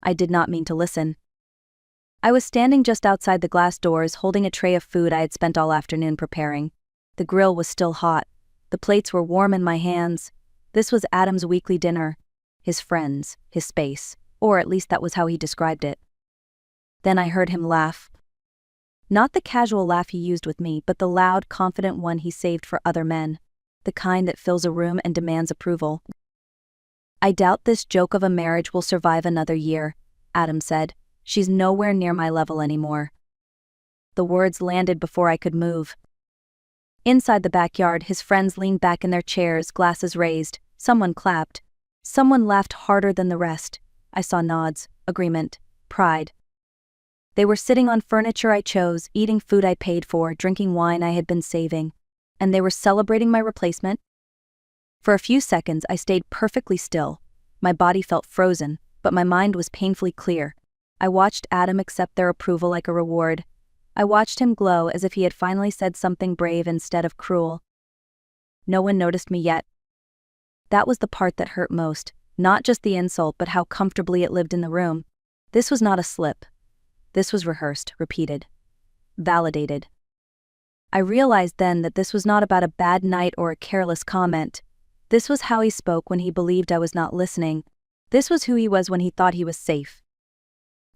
I did not mean to listen. I was standing just outside the glass doors holding a tray of food I had spent all afternoon preparing. The grill was still hot. The plates were warm in my hands. This was Adam's weekly dinner. His friends, his space, or at least that was how he described it. Then I heard him laugh. Not the casual laugh he used with me, but the loud, confident one he saved for other men. The kind that fills a room and demands approval. "I doubt this joke of a marriage will survive another year," Adam said. "She's nowhere near my level anymore." The words landed before I could move. Inside the backyard, his friends leaned back in their chairs, glasses raised. Someone clapped. Someone laughed harder than the rest. I saw nods, agreement, pride. They were sitting on furniture I chose, eating food I paid for, drinking wine I had been saving. And they were celebrating my replacement? For a few seconds I stayed perfectly still. My body felt frozen, but my mind was painfully clear. I watched Adam accept their approval like a reward. I watched him glow as if he had finally said something brave instead of cruel. No one noticed me yet. That was the part that hurt most, not just the insult but how comfortably it lived in the room. This was not a slip. This was rehearsed, repeated, validated. I realized then that this was not about a bad night or a careless comment. This was how he spoke when he believed I was not listening. This was who he was when he thought he was safe.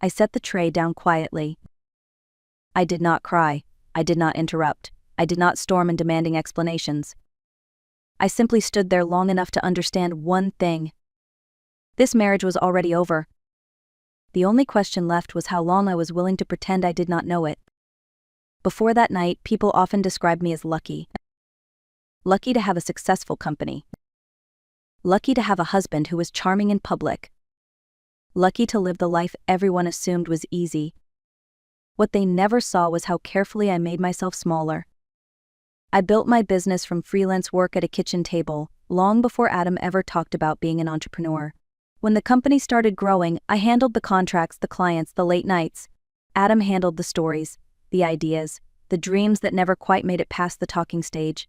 I set the tray down quietly. I did not cry. I did not interrupt. I did not storm in demanding explanations. I simply stood there long enough to understand one thing. This marriage was already over. The only question left was how long I was willing to pretend I did not know it. Before that night, people often described me as lucky. Lucky to have a successful company. Lucky to have a husband who was charming in public. Lucky to live the life everyone assumed was easy. What they never saw was how carefully I made myself smaller. I built my business from freelance work at a kitchen table, long before Adam ever talked about being an entrepreneur. When the company started growing, I handled the contracts, the clients, the late nights. Adam handled the stories, the ideas, the dreams that never quite made it past the talking stage.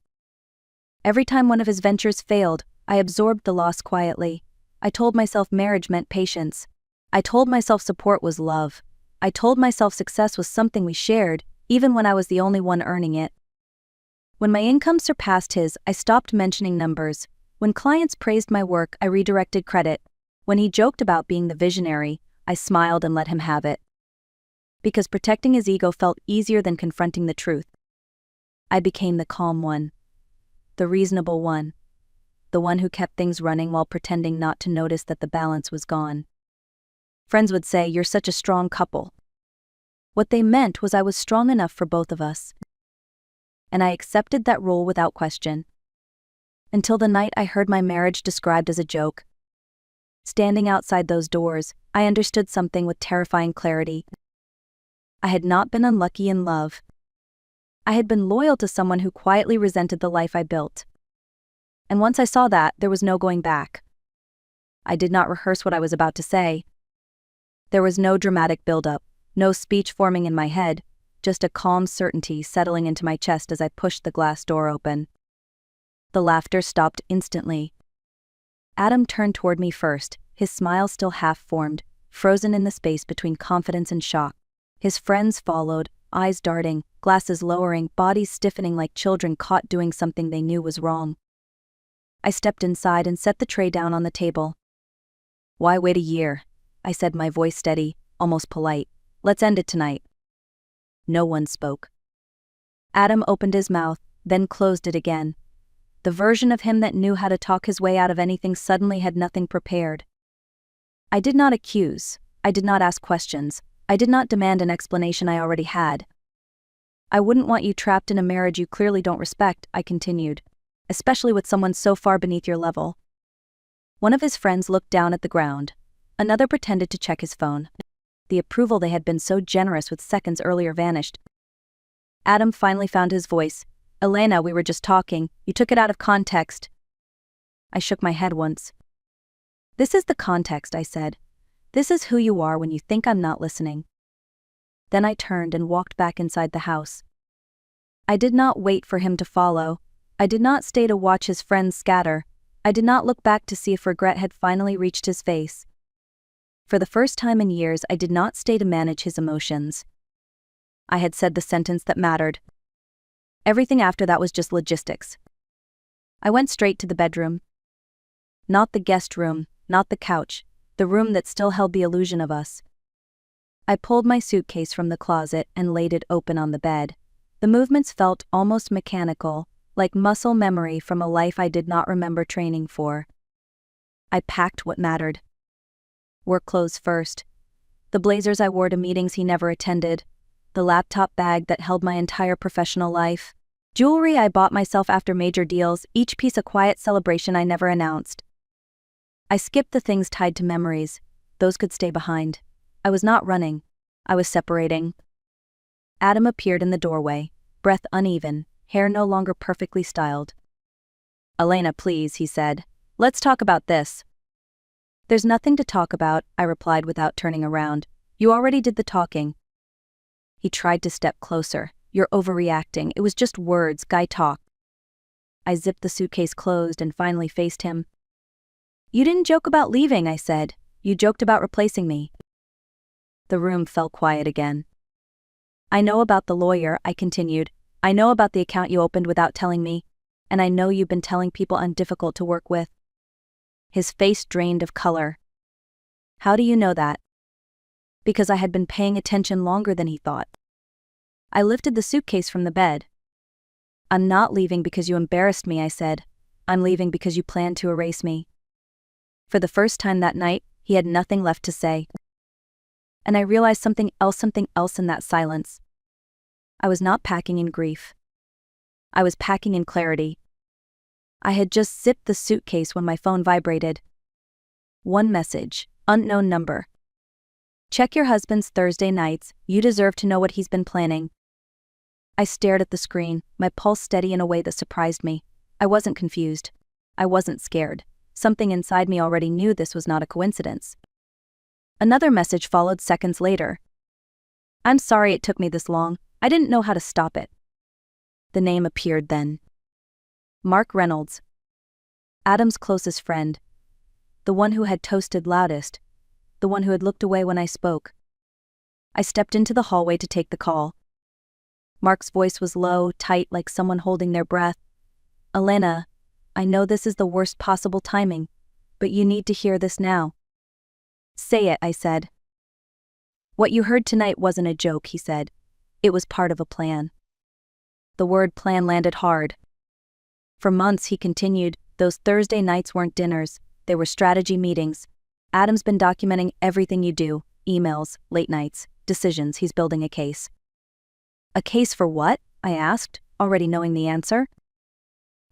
Every time one of his ventures failed, I absorbed the loss quietly. I told myself marriage meant patience. I told myself support was love. I told myself success was something we shared, even when I was the only one earning it. When my income surpassed his, I stopped mentioning numbers. When clients praised my work, I redirected credit. When he joked about being the visionary, I smiled and let him have it. Because protecting his ego felt easier than confronting the truth. I became the calm one. The reasonable one. The one who kept things running while pretending not to notice that the balance was gone. Friends would say, "You're such a strong couple." What they meant was I was strong enough for both of us. And I accepted that role without question. Until the night I heard my marriage described as a joke. Standing outside those doors, I understood something with terrifying clarity. I had not been unlucky in love. I had been loyal to someone who quietly resented the life I built. And once I saw that, there was no going back. I did not rehearse what I was about to say. There was no dramatic build-up, no speech forming in my head, just a calm certainty settling into my chest as I pushed the glass door open. The laughter stopped instantly. Adam turned toward me first, his smile still half-formed, frozen in the space between confidence and shock. His friends followed, eyes darting, glasses lowering, bodies stiffening like children caught doing something they knew was wrong. I stepped inside and set the tray down on the table. "Why wait a year?" I said, my voice steady, almost polite. "Let's end it tonight." No one spoke. Adam opened his mouth, then closed it again. The version of him that knew how to talk his way out of anything suddenly had nothing prepared. I did not accuse. I did not ask questions. I did not demand an explanation I already had. "I wouldn't want you trapped in a marriage you clearly don't respect," I continued, "especially with someone so far beneath your level." One of his friends looked down at the ground. Another pretended to check his phone. The approval they had been so generous with seconds earlier vanished. Adam finally found his voice. "Elena, we were just talking. You took it out of context." I shook my head once. "This is the context," I said. "This is who you are when you think I'm not listening." Then I turned and walked back inside the house. I did not wait for him to follow. I did not stay to watch his friends scatter. I did not look back to see if regret had finally reached his face. For the first time in years, I did not stay to manage his emotions. I had said the sentence that mattered. Everything after that was just logistics. I went straight to the bedroom. Not the guest room, not the couch, the room that still held the illusion of us. I pulled my suitcase from the closet and laid it open on the bed. The movements felt almost mechanical, like muscle memory from a life I did not remember training for. I packed what mattered. Work clothes first. The blazers I wore to meetings he never attended. The laptop bag that held my entire professional life. Jewelry I bought myself after major deals, each piece a quiet celebration I never announced. I skipped the things tied to memories. Those could stay behind. I was not running. I was separating. Adam appeared in the doorway, breath uneven, hair no longer perfectly styled. "Elena, please," he said. "Let's talk about this." "There's nothing to talk about," I replied without turning around. "You already did the talking." He tried to step closer. "You're overreacting. It was just words, guy talk." I zipped the suitcase closed and finally faced him. "You didn't joke about leaving," I said. "You joked about replacing me." The room fell quiet again. "I know about the lawyer," I continued. "I know about the account you opened without telling me. And I know you've been telling people I'm difficult to work with." His face drained of color. "How do you know that?" Because I had been paying attention longer than he thought. I lifted the suitcase from the bed. "I'm not leaving because you embarrassed me," I said. "I'm leaving because you planned to erase me." For the first time that night, he had nothing left to say. And I realized something else in that silence. I was not packing in grief. I was packing in clarity. I had just zipped the suitcase when my phone vibrated. One message, unknown number. "Check your husband's Thursday nights, you deserve to know what he's been planning." I stared at the screen, my pulse steady in a way that surprised me. I wasn't confused. I wasn't scared. Something inside me already knew this was not a coincidence. Another message followed seconds later. "I'm sorry it took me this long. I didn't know how to stop it." The name appeared then. Mark Reynolds. Adam's closest friend. The one who had toasted loudest. The one who had looked away when I spoke. I stepped into the hallway to take the call. Mark's voice was low, tight, like someone holding their breath. "Elena, I know this is the worst possible timing, but you need to hear this now." "Say it," I said. "What you heard tonight wasn't a joke," he said. "It was part of a plan." The word plan landed hard. For months, he continued, those Thursday nights weren't dinners, they were strategy meetings. "Adam's been documenting everything you do, emails, late nights, decisions, he's building a case." "A case for what?" I asked, already knowing the answer.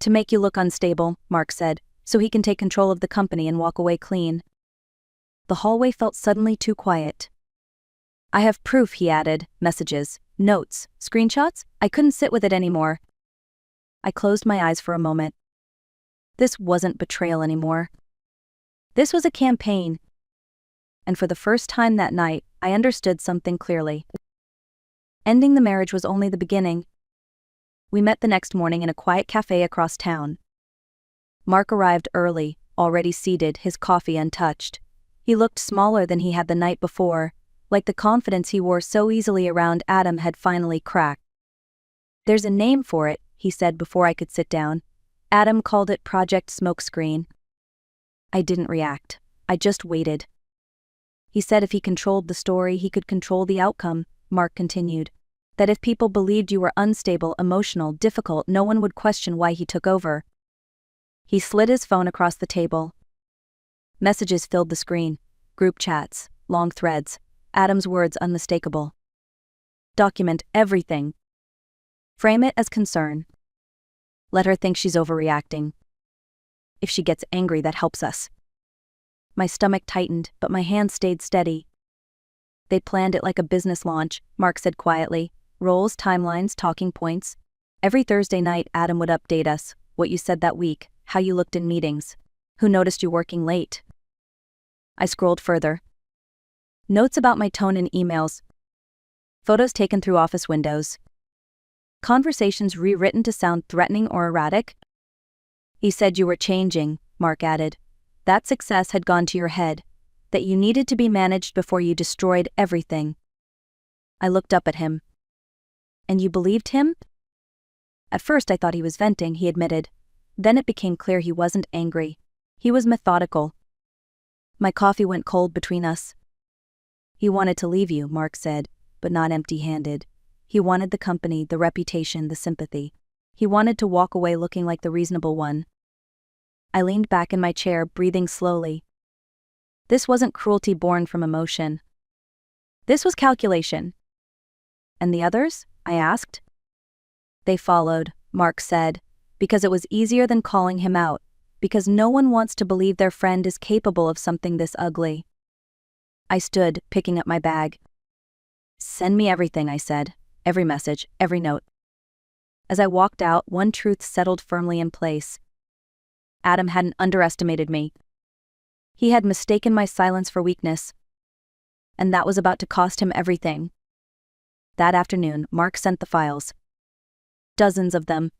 "To make you look unstable," Mark said, "so he can take control of the company and walk away clean." The hallway felt suddenly too quiet. "I have proof," he added, "messages, notes, screenshots. I couldn't sit with it anymore." I closed my eyes for a moment. This wasn't betrayal anymore. This was a campaign. And for the first time that night, I understood something clearly. Ending the marriage was only the beginning. We met the next morning in a quiet cafe across town. Mark arrived early, already seated, his coffee untouched. He looked smaller than he had the night before, like the confidence he wore so easily around Adam had finally cracked. "There's a name for it," he said before I could sit down. "Adam called it Project Smokescreen." I didn't react. I just waited. "He said if he controlled the story, he could control the outcome," Mark continued. "That if people believed you were unstable, emotional, difficult, no one would question why he took over." He slid his phone across the table. Messages filled the screen. Group chats, long threads, Adam's words unmistakable. "Document everything. Frame it as concern. Let her think she's overreacting. If she gets angry, that helps us." My stomach tightened, but my hands stayed steady. "They planned it like a business launch," Mark said quietly. "Roles, timelines, talking points. Every Thursday night, Adam would update us, what you said that week, how you looked in meetings, who noticed you working late." I scrolled further. Notes about my tone in emails. Photos taken through office windows. Conversations rewritten to sound threatening or erratic. "He said you were changing," Mark added. "That success had gone to your head. that you needed to be managed before you destroyed everything. I looked up at him. And you believed him? At first I thought he was venting, he admitted. Then it became clear he wasn't angry. He was methodical. My coffee went cold between us. He wanted to leave you, Mark said, but not empty-handed. He wanted the company, the reputation, the sympathy. He wanted to walk away looking like the reasonable one. I leaned back in my chair, breathing slowly. This wasn't cruelty born from emotion. This was calculation. And the others? I asked. They followed, Mark said, because it was easier than calling him out, because no one wants to believe their friend is capable of something this ugly. I stood, picking up my bag. Send me everything, I said. Every message, every note. As I walked out, one truth settled firmly in place. Adam hadn't underestimated me. He had mistaken my silence for weakness. And that was about to cost him everything. That afternoon, Mark sent the files. Dozens of them.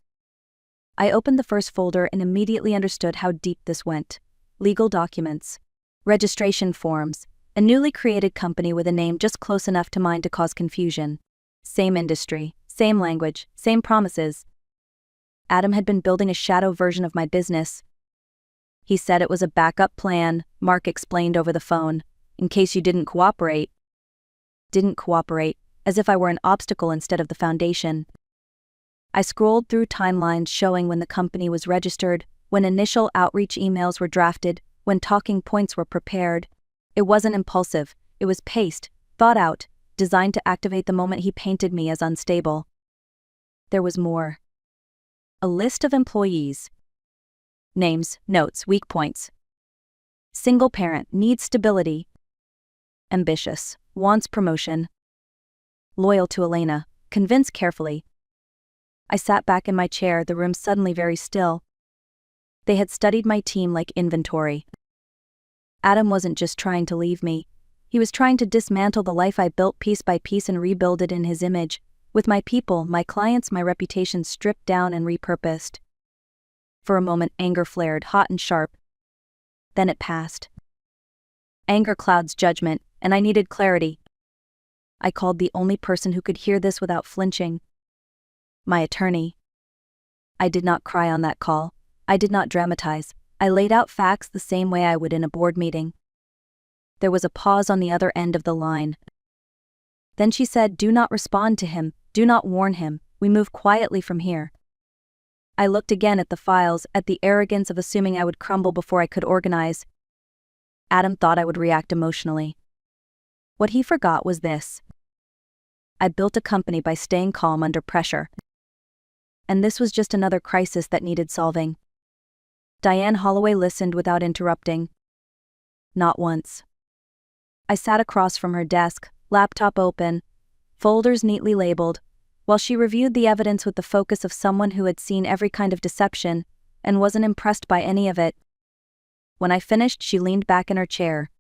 I opened the first folder and immediately understood how deep this went. Legal documents, registration forms, a newly created company with a name just close enough to mine to cause confusion. Same industry, same language, same promises. Adam had been building a shadow version of my business. He said it was a backup plan, Mark explained over the phone, in case you didn't cooperate. Didn't cooperate, as if I were an obstacle instead of the foundation. I scrolled through timelines showing when the company was registered, when initial outreach emails were drafted, when talking points were prepared. It wasn't impulsive, it was paced, thought out, designed to activate the moment he painted me as unstable. There was more. A list of employees. Names, notes, weak points. Single parent, needs stability. Ambitious, wants promotion. Loyal to Elena, convinced carefully. I sat back in my chair, the room suddenly very still. They had studied my team like inventory. Adam wasn't just trying to leave me. He was trying to dismantle the life I built piece by piece and rebuild it in his image, with my people, my clients, my reputation stripped down and repurposed. For a moment, anger flared, hot and sharp. Then it passed. Anger clouds judgment, and I needed clarity. I called the only person who could hear this without flinching. My attorney. I did not cry on that call. I did not dramatize. I laid out facts the same way I would in a board meeting. There was a pause on the other end of the line. Then she said, "Do not respond to him, do not warn him, we move quietly from here." I looked again at the files, at the arrogance of assuming I would crumble before I could organize. Adam thought I would react emotionally. What he forgot was this. I built a company by staying calm under pressure. And this was just another crisis that needed solving. Diane Holloway listened without interrupting. Not once. I sat across from her desk, laptop open, folders neatly labeled, while she reviewed the evidence with the focus of someone who had seen every kind of deception and wasn't impressed by any of it. When I finished, she leaned back in her chair.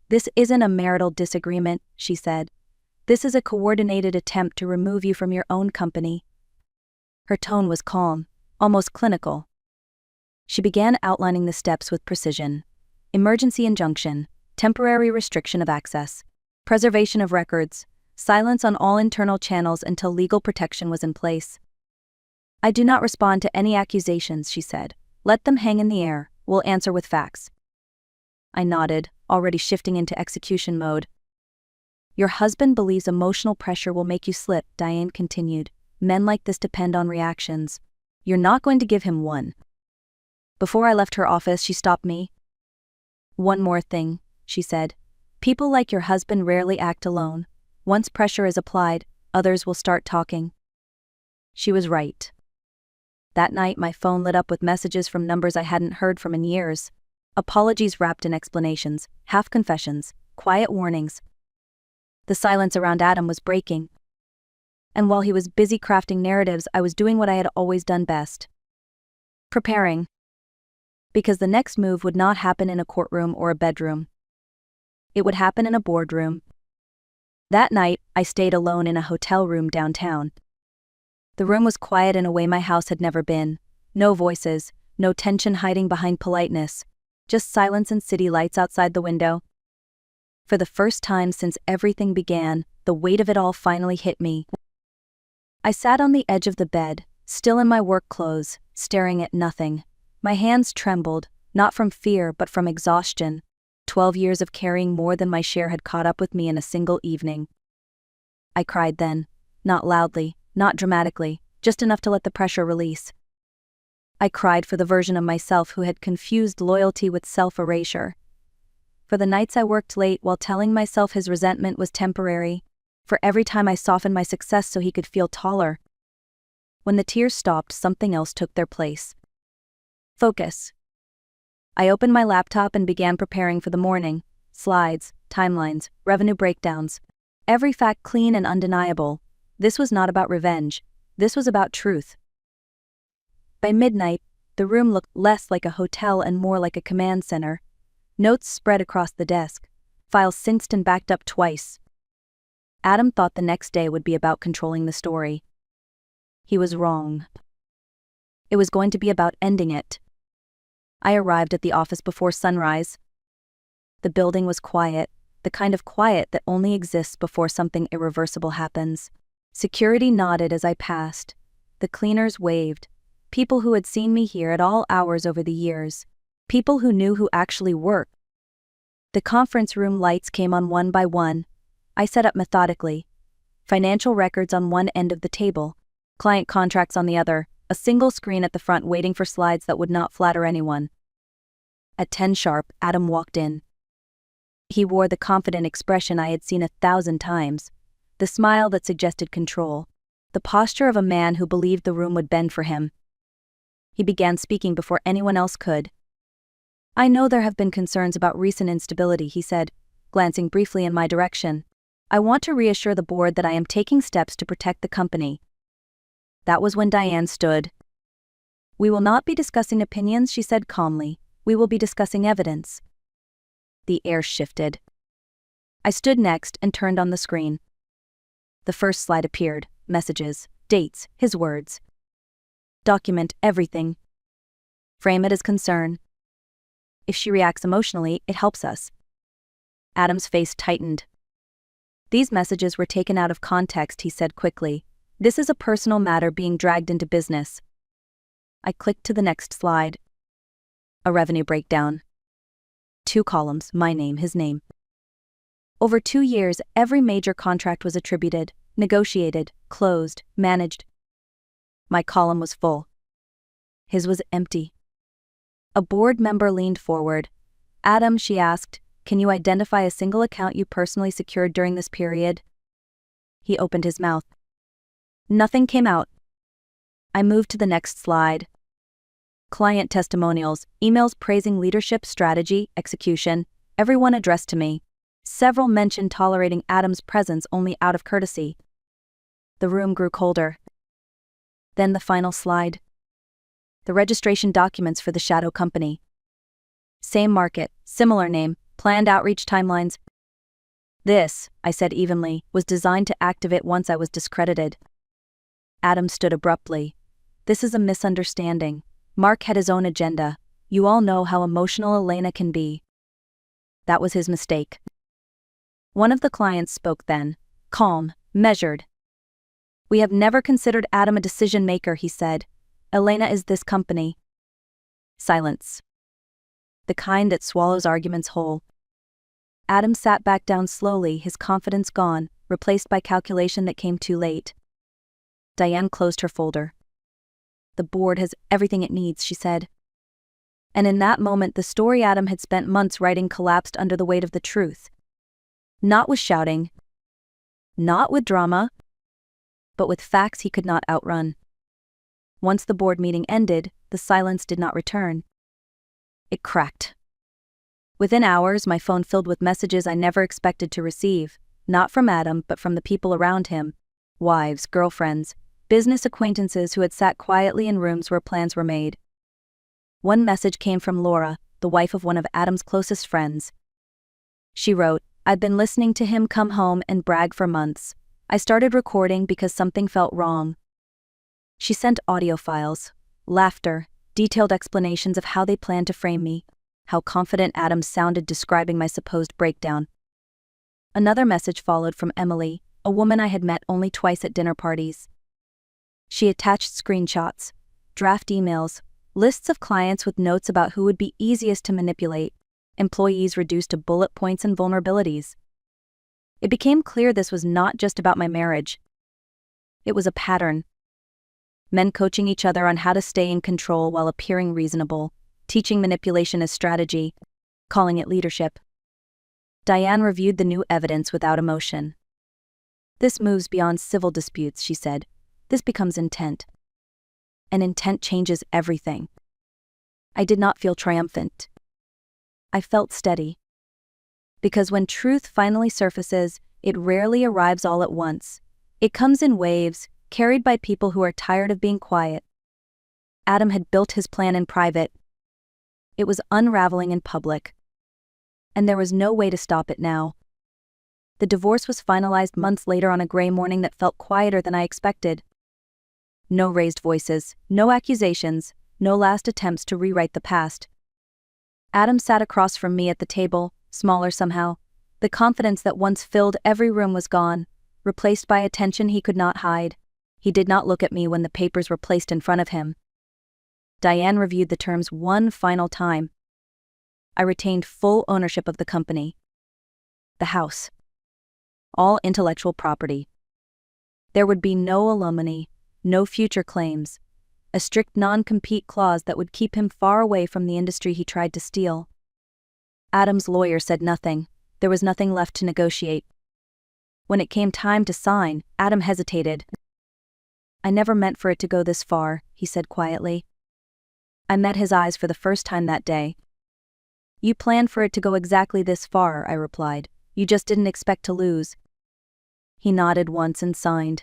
"This isn't a marital disagreement," she said. "This is a coordinated attempt to remove you from your own company." Her tone was calm, almost clinical. She began outlining the steps with precision. Emergency injunction, temporary restriction of access, preservation of records, silence on all internal channels until legal protection was in place. "I do not respond to any accusations," she said. "Let them hang in the air, we'll answer with facts." I nodded, already shifting into execution mode. "Your husband believes emotional pressure will make you slip," Diane continued. "Men like this depend on reactions. You're not going to give him one." Before I left her office, she stopped me. "One more thing," she said. "People like your husband rarely act alone. Once pressure is applied, others will start talking." She was right. That night, my phone lit up with messages from numbers I hadn't heard from in years. Apologies wrapped in explanations, half confessions, quiet warnings. The silence around Adam was breaking. And while he was busy crafting narratives, I was doing what I had always done best. Preparing. Because the next move would not happen in a courtroom or a bedroom. It would happen in a boardroom. That night, I stayed alone in a hotel room downtown. The room was quiet in a way my house had never been. No voices, no tension hiding behind politeness. Just silence and city lights outside the window. For the first time since everything began, the weight of it all finally hit me. I sat on the edge of the bed, still in my work clothes, staring at nothing. My hands trembled, not from fear but from exhaustion. 12 years of carrying more than my share had caught up with me in a single evening. I cried then, not loudly, not dramatically, just enough to let the pressure release. I cried for the version of myself who had confused loyalty with self-erasure. For the nights I worked late while telling myself his resentment was temporary. For every time I softened my success so he could feel taller. When the tears stopped, something else took their place. Focus. I opened my laptop and began preparing for the morning. Slides, timelines, revenue breakdowns. Every fact clean and undeniable. This was not about revenge. This was about truth. By midnight, the room looked less like a hotel and more like a command center. Notes spread across the desk. Files synced and backed up twice. Adam thought the next day would be about controlling the story. He was wrong. It was going to be about ending it. I arrived at the office before sunrise. The building was quiet, the kind of quiet that only exists before something irreversible happens. Security nodded as I passed. The cleaners waved. People who had seen me here at all hours over the years. People who knew who actually worked. The conference room lights came on one by one. I set up methodically. Financial records on one end of the table, client contracts on the other, a single screen at the front waiting for slides that would not flatter anyone. At 10 sharp, Adam walked in. He wore the confident expression I had seen 1,000 times, the smile that suggested control, the posture of a man who believed the room would bend for him. He began speaking before anyone else could. "I know there have been concerns about recent instability," he said, glancing briefly in my direction. "I want to reassure the board that I am taking steps to protect the company." That was when Diane stood. "We will not be discussing opinions," she said calmly. "We will be discussing evidence." The air shifted. I stood next and turned on the screen. The first slide appeared. Messages, dates, his words. "Document everything. Frame it as concern. If she reacts emotionally, it helps us." Adam's face tightened. "These messages were taken out of context," he said quickly. "This is a personal matter being dragged into business." I clicked to the next slide. A revenue breakdown. 2 columns, my name, his name. Over 2 years, every major contract was attributed, negotiated, closed, managed. My column was full. His was empty. A board member leaned forward. "Adam," she asked, "can you identify a single account you personally secured during this period?" He opened his mouth. Nothing came out. I moved to the next slide. Client testimonials, emails praising leadership, strategy, execution, everyone addressed to me. Several mentioned tolerating Adam's presence only out of courtesy. The room grew colder. Then the final slide. The registration documents for the shadow company. Same market, similar name, planned outreach timelines. "This," I said evenly, "was designed to activate once I was discredited." Adam stood abruptly. "This is a misunderstanding. Mark had his own agenda. You all know how emotional Elena can be." That was his mistake. One of the clients spoke then, calm, measured. "We have never considered Adam a decision maker," he said. "Elena is this company." Silence. The kind that swallows arguments whole. Adam sat back down slowly, his confidence gone, replaced by calculation that came too late. Diane closed her folder. "The board has everything it needs," she said. And in that moment the story Adam had spent months writing collapsed under the weight of the truth. Not with shouting. Not with drama. But with facts he could not outrun. Once the board meeting ended, the silence did not return. It cracked. Within hours, my phone filled with messages I never expected to receive, not from Adam but from the people around him. Wives, girlfriends, business acquaintances who had sat quietly in rooms where plans were made. One message came from Laura, the wife of one of Adam's closest friends. She wrote, "I've been listening to him come home and brag for months. I started recording because something felt wrong." She sent audio files, laughter, detailed explanations of how they planned to frame me. How confident Adam sounded describing my supposed breakdown. Another message followed from Emily, a woman I had met only twice at dinner parties. She attached screenshots, draft emails, lists of clients with notes about who would be easiest to manipulate, employees reduced to bullet points and vulnerabilities. It became clear this was not just about my marriage. It was a pattern. Men coaching each other on how to stay in control while appearing reasonable, teaching manipulation as strategy, calling it leadership. Diane reviewed the new evidence without emotion. This moves beyond civil disputes, she said. This becomes intent. And intent changes everything. I did not feel triumphant. I felt steady. Because when truth finally surfaces, it rarely arrives all at once. It comes in waves, carried by people who are tired of being quiet. Adam had built his plan in private. It was unraveling in public. And there was no way to stop it now. The divorce was finalized months later on a gray morning that felt quieter than I expected. No raised voices, no accusations, no last attempts to rewrite the past. Adam sat across from me at the table, smaller somehow. The confidence that once filled every room was gone, replaced by a tension he could not hide. He did not look at me when the papers were placed in front of him. Diane reviewed the terms one final time. I retained full ownership of the company. The house. All intellectual property. There would be no alimony, no future claims. A strict non-compete clause that would keep him far away from the industry he tried to steal. Adam's lawyer said nothing. There was nothing left to negotiate. When it came time to sign, Adam hesitated. I never meant for it to go this far, he said quietly. I met his eyes for the first time that day. You planned for it to go exactly this far, I replied. You just didn't expect to lose. He nodded once and signed.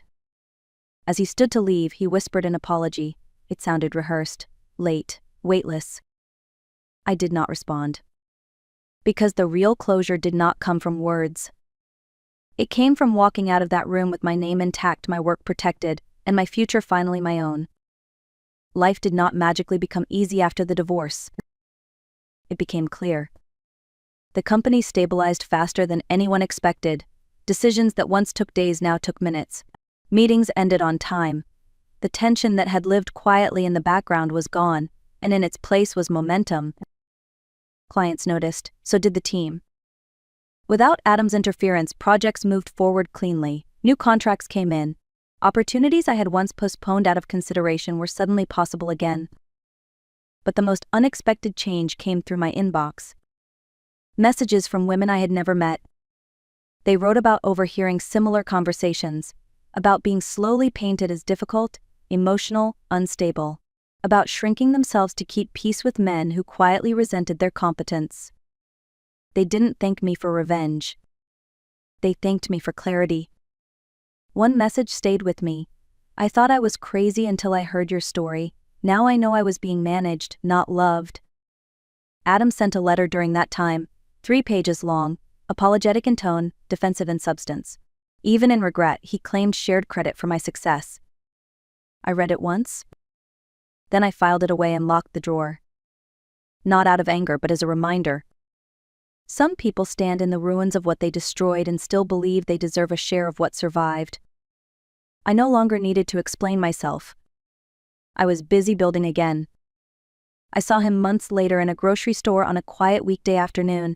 As he stood to leave, he whispered an apology. It sounded rehearsed, late, weightless. I did not respond. Because the real closure did not come from words. It came from walking out of that room with my name intact, my work protected, and my future finally my own. Life did not magically become easy after the divorce. It became clear. The company stabilized faster than anyone expected. Decisions that once took days now took minutes. Meetings ended on time. The tension that had lived quietly in the background was gone, and in its place was momentum. Clients noticed, so did the team. Without Adam's interference, projects moved forward cleanly. New contracts came in. Opportunities I had once postponed out of consideration were suddenly possible again. But the most unexpected change came through my inbox. Messages from women I had never met. They wrote about overhearing similar conversations, about being slowly painted as difficult, emotional, unstable, about shrinking themselves to keep peace with men who quietly resented their competence. They didn't thank me for revenge. They thanked me for clarity. One message stayed with me. I thought I was crazy until I heard your story. Now I know I was being managed, not loved. Adam sent a letter during that time, 3 pages long, apologetic in tone, defensive in substance. Even in regret, he claimed shared credit for my success. I read it once. Then I filed it away and locked the drawer. Not out of anger, but as a reminder. Some people stand in the ruins of what they destroyed and still believe they deserve a share of what survived. I no longer needed to explain myself. I was busy building again. I saw him months later in a grocery store on a quiet weekday afternoon.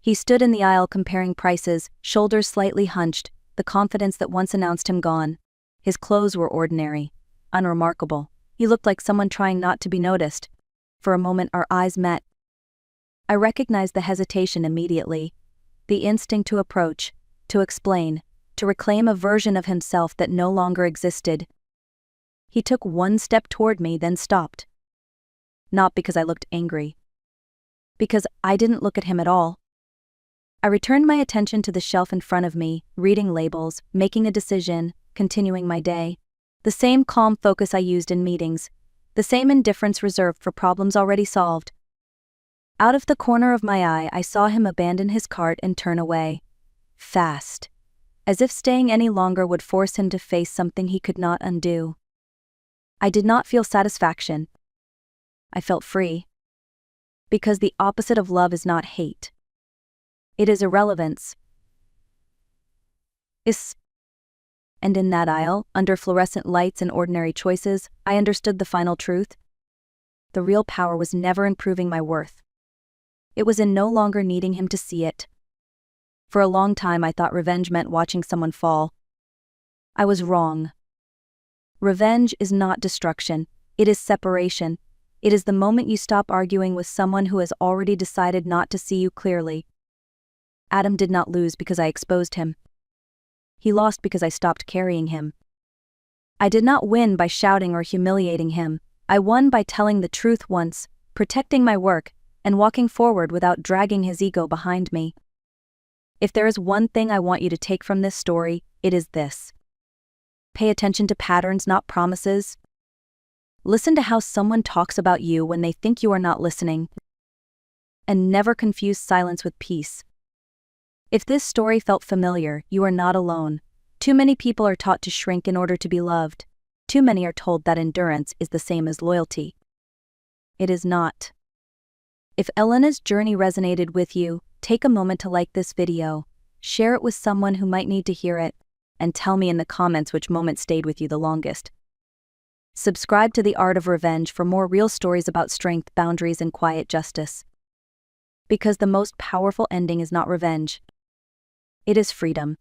He stood in the aisle comparing prices, shoulders slightly hunched, the confidence that once announced him gone. His clothes were ordinary, unremarkable. He looked like someone trying not to be noticed. For a moment our eyes met. I recognized the hesitation immediately, the instinct to approach, to explain, to reclaim a version of himself that no longer existed. He took one step toward me, then stopped. Not because I looked angry. Because I didn't look at him at all. I returned my attention to the shelf in front of me, reading labels, making a decision, continuing my day. The same calm focus I used in meetings. The same indifference reserved for problems already solved. Out of the corner of my eye, I saw him abandon his cart and turn away. Fast. As if staying any longer would force him to face something he could not undo. I did not feel satisfaction. I felt free. Because the opposite of love is not hate. It is irrelevance. And in that aisle, under fluorescent lights and ordinary choices, I understood the final truth. The real power was never in proving my worth. It was in no longer needing him to see it. For a long time I thought revenge meant watching someone fall. I was wrong. Revenge is not destruction, it is separation. It is the moment you stop arguing with someone who has already decided not to see you clearly. Adam did not lose because I exposed him. He lost because I stopped carrying him. I did not win by shouting or humiliating him. I won by telling the truth once, protecting my work, and walking forward without dragging his ego behind me. If there is one thing I want you to take from this story, it is this. Pay attention to patterns, not promises. Listen to how someone talks about you when they think you are not listening. And never confuse silence with peace. If this story felt familiar, you are not alone. Too many people are taught to shrink in order to be loved. Too many are told that endurance is the same as loyalty. It is not. If Elena's journey resonated with you, take a moment to like this video, share it with someone who might need to hear it, and tell me in the comments which moment stayed with you the longest. Subscribe to The Art of Revenge for more real stories about strength, boundaries, and quiet justice. Because the most powerful ending is not revenge. It is freedom.